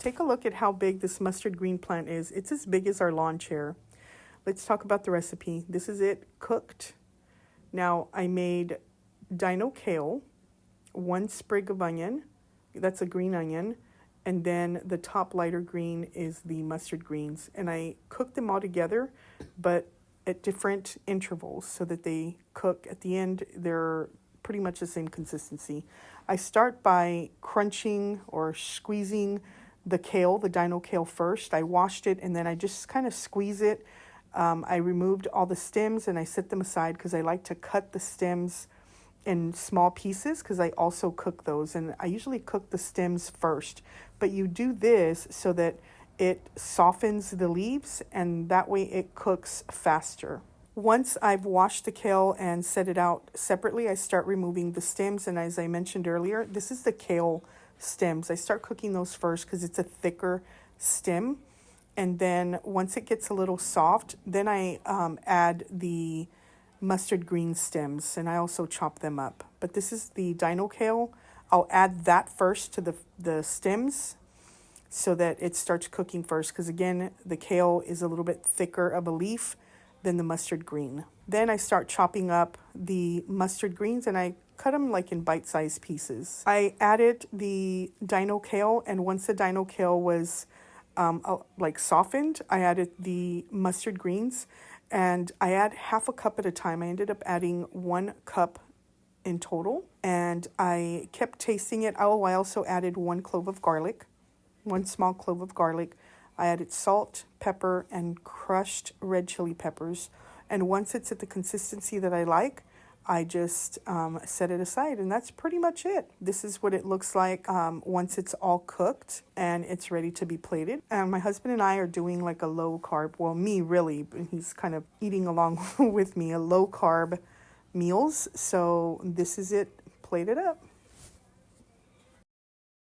Take a look at how big this mustard green plant is. It's as big as our lawn chair. Let's talk about the recipe. This is it cooked. Now I made dino kale, 1 sprig of onion, that's a green onion, and then the top lighter green is the mustard greens. And I cooked them all together, but at different intervals so that they cook. At the end, they're pretty much the same consistency. I start by crunching or squeezing the kale, the dino kale first. I washed it and then I just kind of squeeze it. I removed all the stems and I set them aside because I like to cut the stems in small pieces because I also cook those. And I usually cook the stems first. But you do this so that it softens the leaves and that way it cooks faster. Once I've washed the kale and set it out separately, I start removing the stems. And as I mentioned earlier, this is the kale stems. I start cooking those first because it's a thicker stem. And then once it gets a little soft, then I add the mustard green stems and I also chop them up. But this is the dino kale. I'll add that first to the stems so that it starts cooking first because again, the kale is a little bit thicker of a leaf than the mustard green. Then I start chopping up the mustard greens and I cut them like in bite-sized pieces. I added the dino kale and once the dino kale was like softened, I added the mustard greens and I add half a cup at a time. I ended up adding 1 cup in total and I kept tasting it. Oh, I also added 1 clove of garlic, 1 small clove of garlic. I added salt, pepper, and crushed red chili peppers. And once it's at the consistency that I like, I just set it aside. And that's pretty much it. This is what it looks like once it's all cooked and it's ready to be plated. And my husband and I are doing like a low carb, well, me really, but he's kind of eating along with me, a low carb meals. So this is it plated up.